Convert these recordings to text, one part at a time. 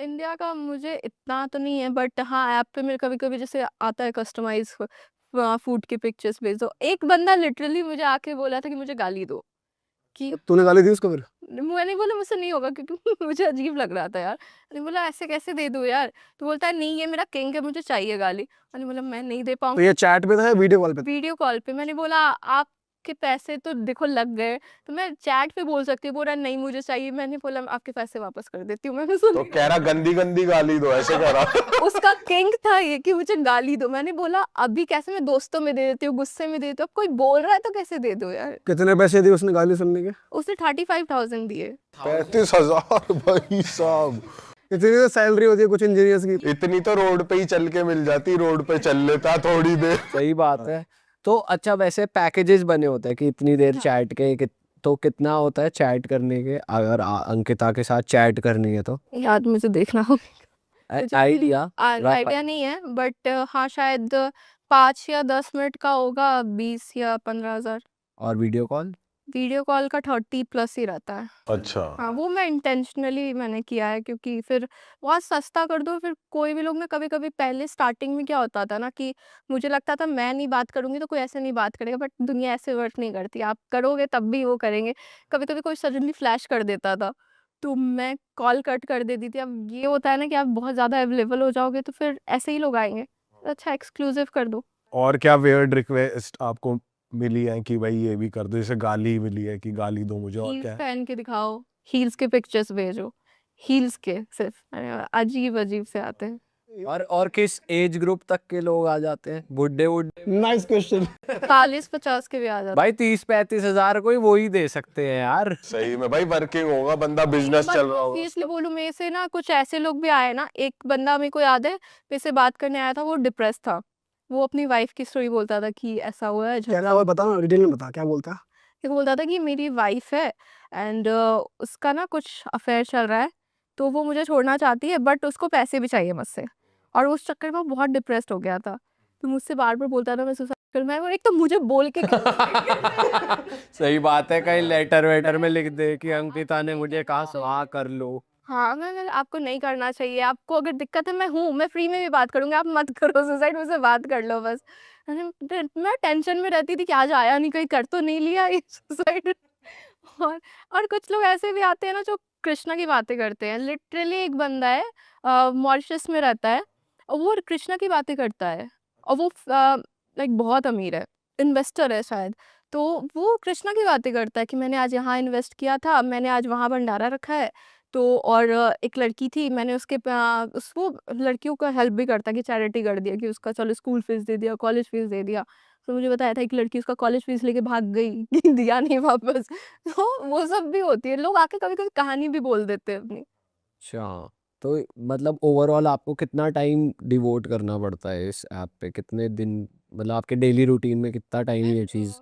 India का मुझे इतना तो नहीं है, बट हाँ, ऐप पे मेरे कभी-कभी जैसे आता है कस्टमाइज़ फूड की पिक्चर्स भेज दो। एक बंदा लिटरली मुझे आके बोला था कि मुझे गाली दो, कि तूने गाली दी उसको फिर? मैंने बोला मुझसे नहीं होगा, क्योंकि मुझे अजीब लग रहा था यार। मैंने बोला ऐसे कैसे दे दूँ यार? तो बोलता है नहीं, ये मेरा किंग है, मुझे चाहिए गाली। मैंने बोला मैं नहीं दे तो पाऊँगी। ये चैट पे था या वीडियो कॉल पे था? वीडियो कॉल पे मैंने बोला आपके पैसे तो देखो लग गए, तो मैं चैट पे बोल सकती हूँ। बोल रहा नहीं मुझे चाहिए। मैंने बोला आपके पैसे वापस कर देती हूँ। मैंने तो सुन कह रहा गंदी गंदी गाली दो, ऐसे कह रहा। उसका किंग था ये कि मुझे गाली दो। मैंने बोला अभी कैसे, मैं दोस्तों में दे देती हूँ, गुस्से में दे देती हूँ, अब कोई बोल रहा है तो कैसे दे दो यार। कितने पैसे दिए उसने गाली सुनने के? उसने 35,000 दिए। 35,000 भाई साहब, इतनी तो सैलरी होती है कुछ इंजीनियर्स की। इतनी तो रोड पे ही चल के मिल जाती, रोड पे चल लेता थोड़ी देर। सही बात है। तो अच्छा, वैसे पैकेजेस बने होते हैं कि इतनी देर हाँ। चैट के तो कितना होता है चैट करने के, अगर अंकिता के साथ चैट करनी है तो? यार मुझे देखना होगा। मुझे आइडिया आइडिया नहीं है, बट हाँ शायद 5 या 10 मिनट का होगा, 20 या 15,000। और वीडियो कॉल? वीडियो कॉल का 30 प्लस ही रहता है। अच्छा, हाँ, वो मैं इंटेंशनली मैंने किया है, क्योंकि फिर बहुत सस्ता कर दो। फिर कोई भी लोग ना, कभी-कभी पहले स्टार्टिंग में क्या होता था ना कि मुझे लगता था मैं नहीं बात करूँगी तो कोई ऐसे नहीं बात करेगा, बट दुनिया ऐसे वर्क नहीं करती। आप करोगे तब भी वो करेंगे। कभी-कभी कोई सडनली फ्लैश कर देता था, तो मैं कॉल कट कर देती थी। अब ये होता है ना कि आप बहुत ज़्यादा अवेलेबल हो जाओगे तो फिर ऐसे ही लोग आएँगे। तो अच्छा एक्सक्लूसिव कर दो। और क्या वियर्ड रिक्वेस्ट आपको मिली है कि भाई ये भी कर दो? जैसे गाली मिली है कि गाली दो मुझे, और हील्स क्या है? पहन के दिखाओ, हील्स के पिक्चर्स भेजो। हील्स के सिर्फ़ अजीब-अजीब से आते हैं। और किस एज ग्रुप तक के लोग आ जाते हैं? बुड्ढे नाइस क्वेश्चन। 40-50 के भी आ जाते भाई 30-35 हजार कोई वो ही दे सकते हैं यार। सही में भाई, वर्किंग होगा बंदा, बिजनेस चल रहा होगा। सीरियसली बोलूँ, मेरे से ना कुछ ऐसे लोग भी आए ना। एक बंदा मेरे को याद है, मेरे से बात करने आया था, वो डिप्रेस था। वो अपनी वाइफ़ की स्टोरी बोलता था कि ऐसा हुआ है, क्या हुआ बता ना, डिटेल में बता क्या बोलता है? वो बोलता था कि मेरी वाइफ़ है एंड उसका ना कुछ अफ़ेयर चल रहा है, तो वो मुझे छोड़ना चाहती है, बट उसको पैसे भी चाहिए मुझसे। और उस चक्कर में वो बहुत डिप्रेस्ड हो गया था। तो मुझसे बार-बार बोलता था मैं सुसाइड करूँगा। और एक तो मुझे बोल के सही बात है, कहीं लेटर वेटर में लिख दे कि अंकिता ने मुझे कहा सुहा कर लो। हाँ, मैं आपको नहीं करना चाहिए, आपको अगर दिक्कत है मैं हूँ, मैं फ्री में भी बात करूँगी, आप मत करो सुसाइड, मुझसे बात कर लो बस। मैं टेंशन में रहती थी कि आज आया नहीं, कहीं कर तो नहीं लिया ये सुसाइड। और और कुछ लोग ऐसे भी आते हैं ना जो कृष्णा की बातें करते हैं। लिटरली एक बंदा है, मॉरिशस में रहता है और वो कृष्णा की बातें करता है और वो लाइक बहुत अमीर है, इन्वेस्टर है शायद। तो वो कृष्णा की बातें करता है कि मैंने आज यहाँ इन्वेस्ट किया था, मैंने आज वहाँ भंडारा रखा है। तो और एक लड़की थी, मैंने उसके वो लड़कियों का हेल्प भी करता है कि चैरिटी कर दिया कि उसका चलो स्कूल फीस दे दिया, कॉलेज फीस दे दिया। तो मुझे बताया था एक लड़की उसका कॉलेज फीस लेके भाग गई कि दिया नहीं वापस। तो वो सब भी होती है, लोग आके कभी-कभी कहानी भी बोल देते हैं अपनी। अच्छा, तो मतलब ओवरऑल आपको कितना टाइम डिवोट करना पड़ता है इस ऐप पे? कितने दिन, मतलब आपके डेली रूटीन में कितना टाइम ये चीज़?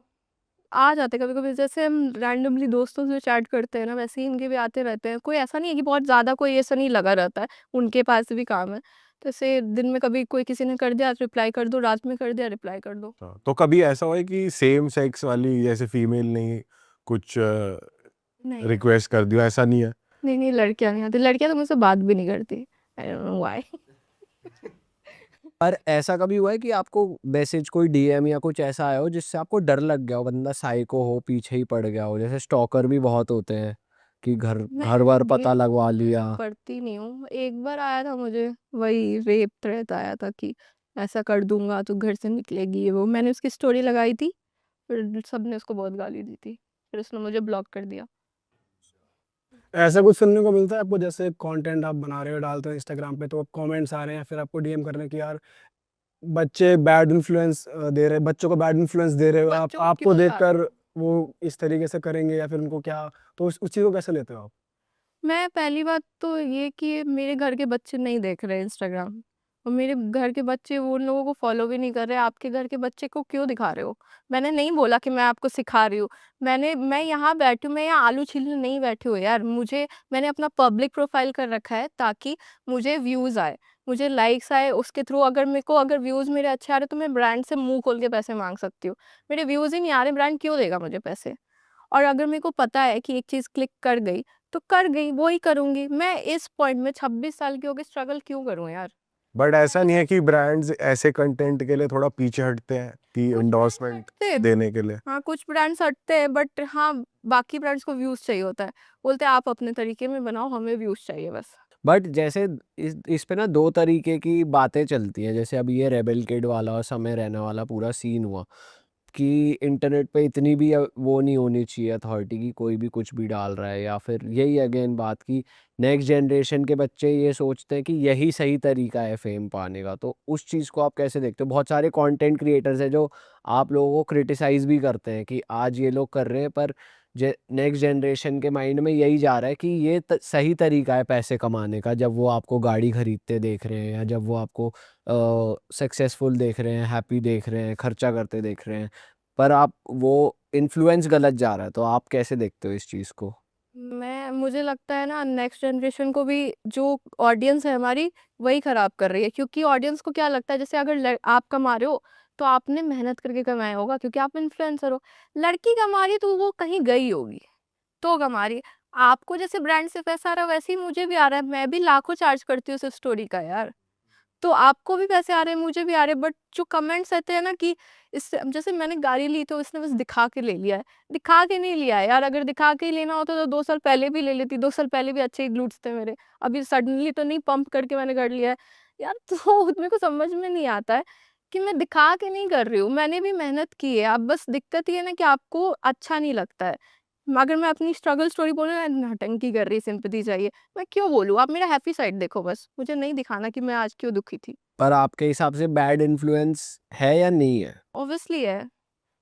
आ जाते हैं कभी-कभी, जैसे हम रैंडमली दोस्तों से चैट करते हैं ना, वैसे ही इनके भी आते रहते हैं। कोई ऐसा नहीं है कि बहुत ज़्यादा कोई ऐसा नहीं लगा रहता है, उनके पास भी काम है। तो ऐसे दिन में कभी कोई किसी ने कर दिया रिप्लाई कर दो, रात में कर दिया रिप्लाई कर दो। हाँ, तो कभी ऐसा हुआ है कि सेम सेक्स वाली, जैसे फीमेल ने कुछ नहीं, रिक्वेस्ट कर दिया, ऐसा नहीं है? नहीं लड़कियाँ नहीं आती, लड़कियाँ तो मुझसे बात भी नहीं करती। I don't know why. पर ऐसा कभी हुआ है कि आपको मैसेज, कोई डीएम या कुछ ऐसा आया हो जिससे आपको डर लग गया हो, बंदा साइको हो, पीछे ही पड़ गया हो? जैसे स्टॉकर भी बहुत होते हैं कि घर मैं घर वर पता डीएम लगवा लिया। पढ़ती नहीं हूँ। एक बार आया था मुझे, वही रेप थ्रेट आया था कि ऐसा कर दूँगा तो घर से निकलेगी ये वो। मैंने उसकी स्टोरी लगाई थी, फिर सबने उसको बहुत गाली दी थी। फिर उसने मुझे ब्लॉक कर दिया। ऐसा कुछ सुनने को मिलता है आपको, जैसे कंटेंट आप बना रहे हो, डालते हो इंस्टाग्राम पे, तो कमेंट्स आ रहे हैं फिर आपको डीएम कर रहे हैं कि यार बच्चे बैड इन्फ्लुएंस दे रहे, बच्चों को बैड इन्फ्लुएंस दे रहे हो आप, बच्चों को आपको क्यों ला रहे देखकर हो? वो इस तरीके से करेंगे या फिर उनको क्या, तो उस चीज़ को कैसे लेते हो आप? मैं पहली बात तो ये कि मेरे घर के बच्चे नहीं देख रहे इंस्टाग्राम, और मेरे घर के बच्चे वो उन लोगों को फॉलो भी नहीं कर रहे। आपके घर के बच्चे को क्यों दिखा रहे हो? मैंने नहीं बोला कि मैं आपको सिखा रही हूँ। मैं यहाँ बैठी हूँ, मैं यहाँ आलू छीलने नहीं बैठी हूँ यार। मैंने अपना पब्लिक प्रोफाइल कर रखा है ताकि मुझे व्यूज़ आए, मुझे लाइक्स आए, उसके थ्रू अगर मेरे को अगर व्यूज़ मेरे अच्छे आ रहे तो मैं ब्रांड से मुँह खोल के पैसे माँग सकती हूँ। मेरे व्यूज़ ही नहीं आ रहे, ब्रांड क्यों देगा मुझे पैसे? और अगर मेरे को पता है कि एक चीज़ क्लिक कर गई, तो कर गई, वही करूँगी। मैं इस पॉइंट में 26 साल की हो के स्ट्रगल क्यों करूँ यार? बट ऐसा नहीं है कि ब्रांड्स ऐसे कंटेंट के लिए थोड़ा पीछे हटते हैं कि कुछ एंडोर्समेंट हटते देने के लिए? हाँ, कुछ ब्रांड्स हटते हैं बट हाँ, बाकी ब्रांड्स को व्यूज़ चाहिए होता है। बोलते हैं आप अपने तरीके में बनाओ, हमें व्यूज़ चाहिए बस। बट जैसे इस पे ना 2 तरीके की बातें चलती हैं। जैसे अभी ये रेबेल किड वाला और समय रैना वाला पूरा सीन हुआ कि इंटरनेट पे इतनी भी वो नहीं होनी चाहिए अथॉरिटी की कोई भी कुछ भी डाल रहा है, या फिर यही अगेन बात की नेक्स्ट जनरेशन के बच्चे ये सोचते हैं कि यही सही तरीका है फेम पाने का। तो उस चीज़ को आप कैसे देखते हो? बहुत सारे कंटेंट क्रिएटर्स हैं जो आप लोगों को क्रिटिसाइज़ भी करते हैं कि आज ये लोग कर रहे हैं, पर नेक्स्ट जनरेशन के माइंड में यही जा रहा है कि ये सही तरीका है पैसे कमाने का, जब वो आपको गाड़ी खरीदते देख रहे हैं या जब वो आपको सक्सेसफुल देख रहे हैं, हैप्पी देख रहे हैं, खर्चा करते देख रहे हैं, पर आप वो इन्फ्लुएंस गलत जा रहा है। तो आप कैसे देखते हो इस चीज़ को? मुझे लगता है ना नेक्स्ट जनरेशन को भी जो ऑडियंस है हमारी वही खराब कर रही है, क्योंकि ऑडियंस को क्या लगता है जैसे अगर आप कमा रहे हो तो आपने मेहनत करके कमाया होगा क्योंकि आप इन्फ्लुएंसर हो। लड़की कमा रही है तो वो कहीं गई होगी तो कमा रही है। आपको जैसे ब्रांड से पैसा आ रहा है वैसे ही मुझे भी आ रहा है, मैं भी लाखों चार्ज करती हूँ सिर्फ स्टोरी का यार। तो आपको भी पैसे आ रहे हैं, मुझे भी आ रहे हैं, बट जो कमेंट्स रहते हैं ना कि इससे जैसे मैंने गाड़ी ली तो इसने बस दिखा के ले लिया है। दिखा के नहीं लिया है यार, अगर दिखा के ही लेना होता तो 2 साल पहले भी ले लेती, 2 साल पहले भी अच्छे ही ग्लूट्स थे मेरे। अभी सडनली तो नहीं पंप करके मैंने कर लिया है। यार तो मेरे को समझ में नहीं आता है कि मैं दिखा के नहीं कर रही हूँ, मैंने भी मेहनत की है। अब बस दिक्कत ये है ना कि आपको अच्छा नहीं लगता है। अगर मैं अपनी स्ट्रगल स्टोरी बोलूँ ना, नौटंकी कर रही, सिंपैथी चाहिए, मैं क्यों बोलूँ? आप मेरा हैप्पी साइड देखो बस, मुझे नहीं दिखाना कि मैं आज क्यों दुखी थी। पर आपके हिसाब से बैड इन्फ्लुएंस है या नहीं है? ऑब्वियसली है,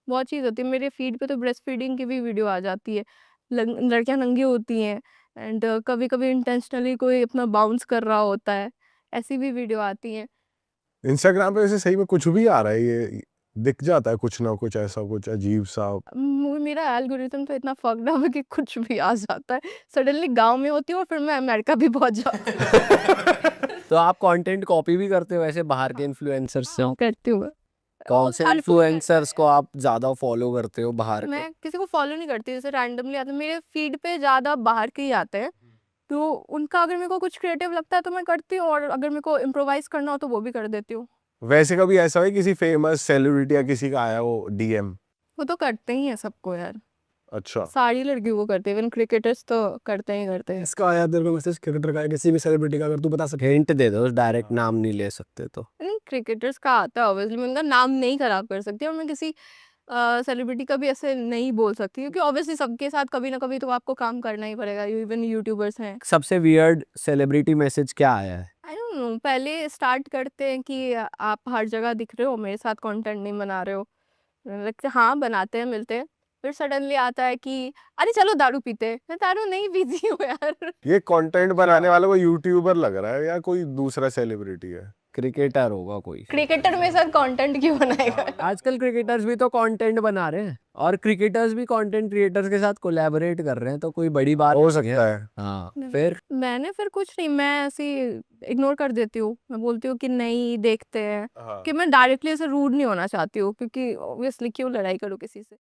बहुत चीज़ होती है। मेरे फीड पे तो ब्रेस्ट फीडिंग की भी वीडियो आ जाती है। लड़कियां नंगी होती हैं एंड कभी-कभी इंटेंशनली कोई अपना बाउंस कर रहा होता है, ऐसी भी वीडियो आती हैं। इंस्टाग्राम पे वैसे सही में कुछ भी आ रहा है, ये दिख जाता है कुछ ना कुछ ऐसा कुछ अजीब सा। मेरा एल्गोरिथम तो इतना फक्ड अप है कि कुछ भी आ जाता है। सडनली गाँव में होती हूँ और फिर मैं अमेरिका भी पहुँच जाती हूँ। तो आप कंटेंट कॉपी भी करते हो ऐसे बाहर के इन्फ्लुएंसर्स से? करती हूँ मैं। कौन और से हर कोई करता इन्फ्लुएंसर्स को है। आप ज़्यादा फॉलो करते हो बाहर के? मैं किसी को फॉलो नहीं करती, जैसे रैंडमली आते हैं मेरे फीड पे, ज़्यादा बाहर के ही आते हैं। तो उनका अगर मेरे को कुछ क्रिएटिव लगता है तो मैं करती हूँ, और अगर मेरे को इम्प्रोवाइज़ करना हो तो वो भी कर देती हूँ। वैसे कभी ऐसा है किसी फेमस सेलिब्रिटी या किसी का आया हो डीएम? वो तो करते ही हैं सबको यार, अच्छा। सारी लड़कियों को करते हैं, इवन क्रिकेटर्स तो करते ही करते हैं। इसका आया तेरे को मैसेज क्रिकेटर का या किसी भी सेलिब्रिटी का, अगर तू बता सकते हिंट दे दो, डायरेक्ट नाम नहीं ले सकते तो। नहीं, क्रिकेटर्स का आता है ऑब्वियसली, मैं उनका नाम नहीं खराब कर सकती और मैं किसी सेलिब्रिटी का भी ऐसे नहीं बोल सकती, क्योंकि ऑब्वियसली सबके साथ कभी ना कभी तो आपको काम करना ही पड़ेगा, इवन यूट्यूबर्स हैं। सबसे वियर्ड सेलिब्रिटी मैसेज क्या आया है? आई डोंट नो, पहले स्टार्ट करते हैं कि आप हर जगह दिख रहे हो, मेरे साथ कंटेंट नहीं बना रहे हो। लगता है हाँ बनाते हैं, मिलते हैं। फिर सडनली आता है कि अरे चलो दारू पीते हैं। मैं दारू नहीं पीती हूँ यार। ये कंटेंट बनाने वाला कोई यूट्यूबर लग रहा है या कोई दूसरा सेलिब्रिटी है? क्रिकेटर होगा कोई। क्रिकेटर मेरे साथ कंटेंट क्यों बनाएगा? आजकल क्रिकेटर्स भी तो कंटेंट बना रहे हैं, और क्रिकेटर्स भी कंटेंट क्रिएटर्स के साथ कोलैबोरेट कर रहे हैं, तो कोई बड़ी बात हो नहीं है। सकता है। हाँ, फिर मैंने फिर कुछ नहीं, मैं ऐसे इग्नोर कर देती हूँ। मैं बोलती हूँ कि नहीं देखते हैं, हाँ। कि मैं डायरेक्टली ऐसे रूड नहीं होना चाहती हूँ, क्योंकि ऑब्वियसली क्यों लड़ाई करूँ किसी से।